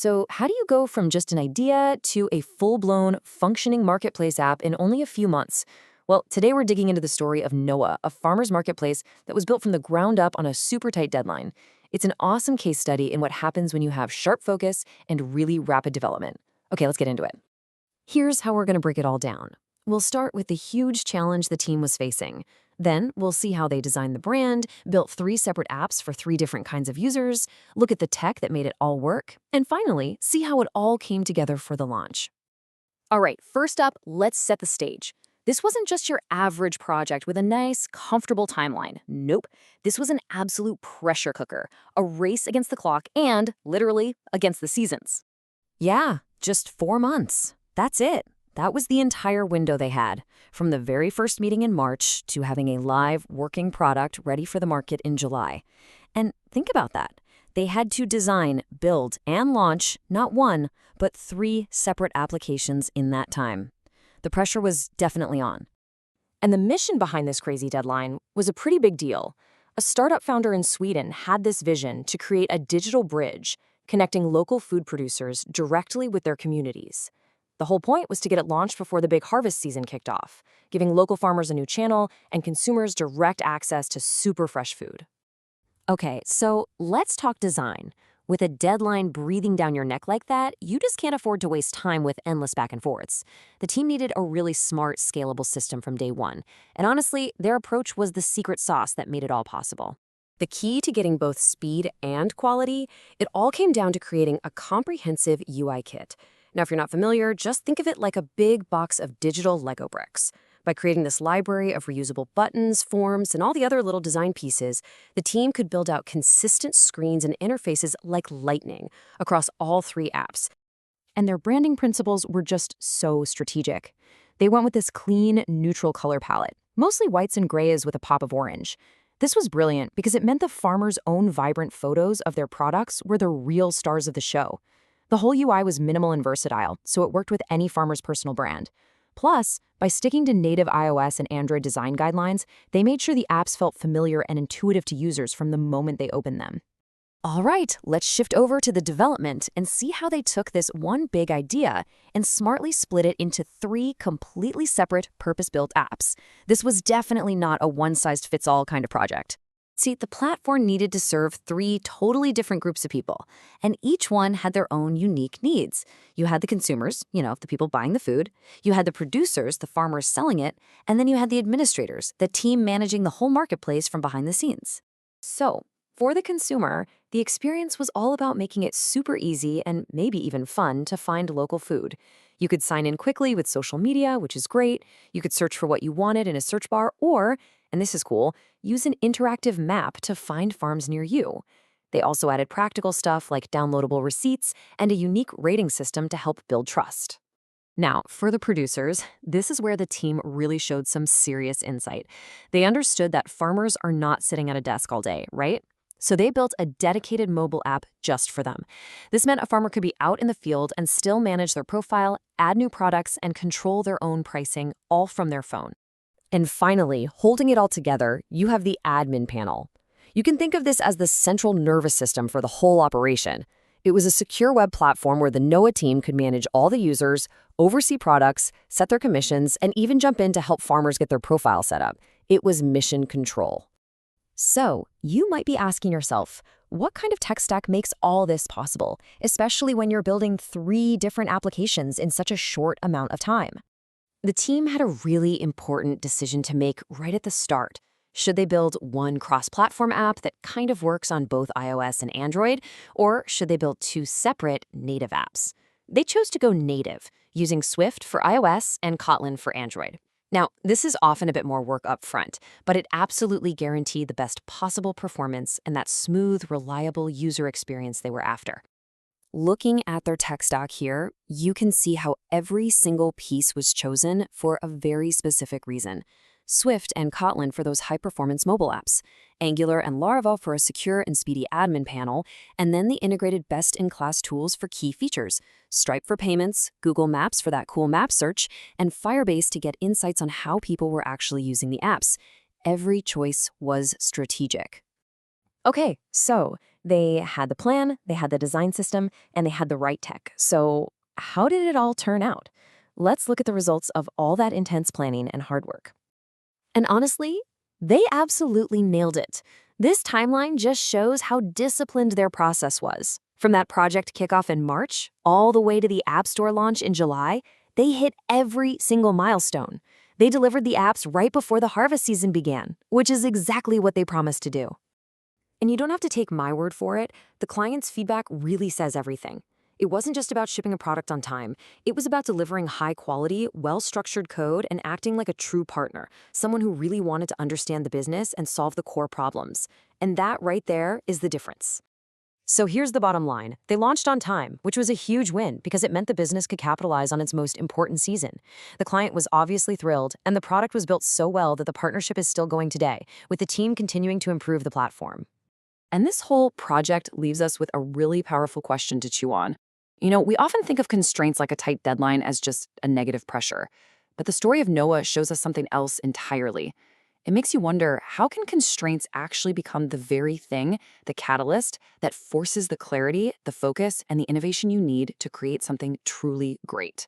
So how do you go from just an idea to a full-blown, functioning marketplace app in only a few months? Well, today we're digging into the story of Noah, a farmer's marketplace that was built from the ground up on a super tight deadline. It's an awesome case study in what happens when you have sharp focus and really rapid development. Okay, let's get into it. Here's how we're going to break it all down. We'll start with the huge challenge the team was facing. Then we'll see how they designed the brand, built 3 separate apps for 3 different kinds of users, look at the tech that made it all work, and finally, see how it all came together for the launch. All right, first up, let's set the stage. This wasn't just your average project with a nice, comfortable timeline. Nope. This was an absolute pressure cooker, a race against the clock, and, literally, against the seasons. Yeah, just 4 months. That's it. That was the entire window they had, from the very first meeting in March to having a live, working product ready for the market in July. And think about that. They had to design, build, and launch not 1, but 3 separate applications in that time. The pressure was definitely on. And the mission behind this crazy deadline was a pretty big deal. A startup founder in Sweden had this vision to create a digital bridge connecting local food producers directly with their communities. The whole point was to get it launched before the big harvest season kicked off, giving local farmers a new channel and consumers direct access to super fresh food. Okay, so let's talk design. With a deadline breathing down your neck like that, you just can't afford to waste time with endless back and forths. The team needed a really smart, scalable system from day one. And honestly, their approach was the secret sauce that made it all possible. The key to getting both speed and quality, it all came down to creating a comprehensive UI kit. Now, if you're not familiar, just think of it like a big box of digital Lego bricks. By creating this library of reusable buttons, forms, and all the other little design pieces, the team could build out consistent screens and interfaces like lightning across all 3 apps. And their branding principles were just so strategic. They went with this clean, neutral color palette, mostly whites and grays with a pop of orange. This was brilliant because it meant the farmers' own vibrant photos of their products were the real stars of the show. The whole UI was minimal and versatile, so it worked with any farmer's personal brand. Plus, by sticking to native iOS and Android design guidelines, they made sure the apps felt familiar and intuitive to users from the moment they opened them. All right, let's shift over to the development and see how they took this one big idea and smartly split it into 3 completely separate, purpose-built apps. This was definitely not a one-size-fits-all kind of project. See, the platform needed to serve 3 totally different groups of people, and each one had their own unique needs. You had the consumers, the people buying the food, you had the producers, the farmers selling it, and then you had the administrators, the team managing the whole marketplace from behind the scenes. So, for the consumer, the experience was all about making it super easy and maybe even fun to find local food. You could sign in quickly with social media, which is great. You could search for what you wanted in a search bar or, and this is cool, use an interactive map to find farms near you. They also added practical stuff like downloadable receipts and a unique rating system to help build trust. Now, for the producers, this is where the team really showed some serious insight. They understood that farmers are not sitting at a desk all day, right? So they built a dedicated mobile app just for them. This meant a farmer could be out in the field and still manage their profile, add new products, and control their own pricing, all from their phone. And finally, holding it all together, you have the admin panel. You can think of this as the central nervous system for the whole operation. It was a secure web platform where the Noah team could manage all the users, oversee products, set their commissions, and even jump in to help farmers get their profile set up. It was mission control. So, you might be asking yourself, what kind of tech stack makes all this possible, especially when you're building 3 different applications in such a short amount of time? The team had a really important decision to make right at the start. Should they build one cross-platform app that kind of works on both iOS and Android, or should they build 2 separate native apps? They chose to go native, using Swift for iOS and Kotlin for Android. Now, this is often a bit more work up front, but it absolutely guaranteed the best possible performance and that smooth, reliable user experience they were after. Looking at their tech stack here, you can see how every single piece was chosen for a very specific reason. Swift and Kotlin for those high-performance mobile apps, Angular and Laravel for a secure and speedy admin panel, and then the integrated best-in-class tools for key features, Stripe for payments, Google Maps for that cool map search, and Firebase to get insights on how people were actually using the apps. Every choice was strategic. Okay, so They had the plan, they had the design system, and they had the right tech. So, how did it all turn out? Let's look at the results of all that intense planning and hard work. And honestly, they absolutely nailed it. This timeline just shows how disciplined their process was. From that project kickoff in March all the way to the App Store launch in July, they hit every single milestone. They delivered the apps right before the harvest season began, which is exactly what they promised to do. And you don't have to take my word for it. The client's feedback really says everything. It wasn't just about shipping a product on time. It was about delivering high-quality, well-structured code and acting like a true partner, someone who really wanted to understand the business and solve the core problems. And that right there is the difference. So here's the bottom line. They launched on time, which was a huge win because it meant the business could capitalize on its most important season. The client was obviously thrilled, and the product was built so well that the partnership is still going today, with the team continuing to improve the platform. And this whole project leaves us with a really powerful question to chew on. We often think of constraints like a tight deadline as just a negative pressure. But the story of Noah shows us something else entirely. It makes you wonder, how can constraints actually become the very thing, the catalyst, that forces the clarity, the focus, and the innovation you need to create something truly great?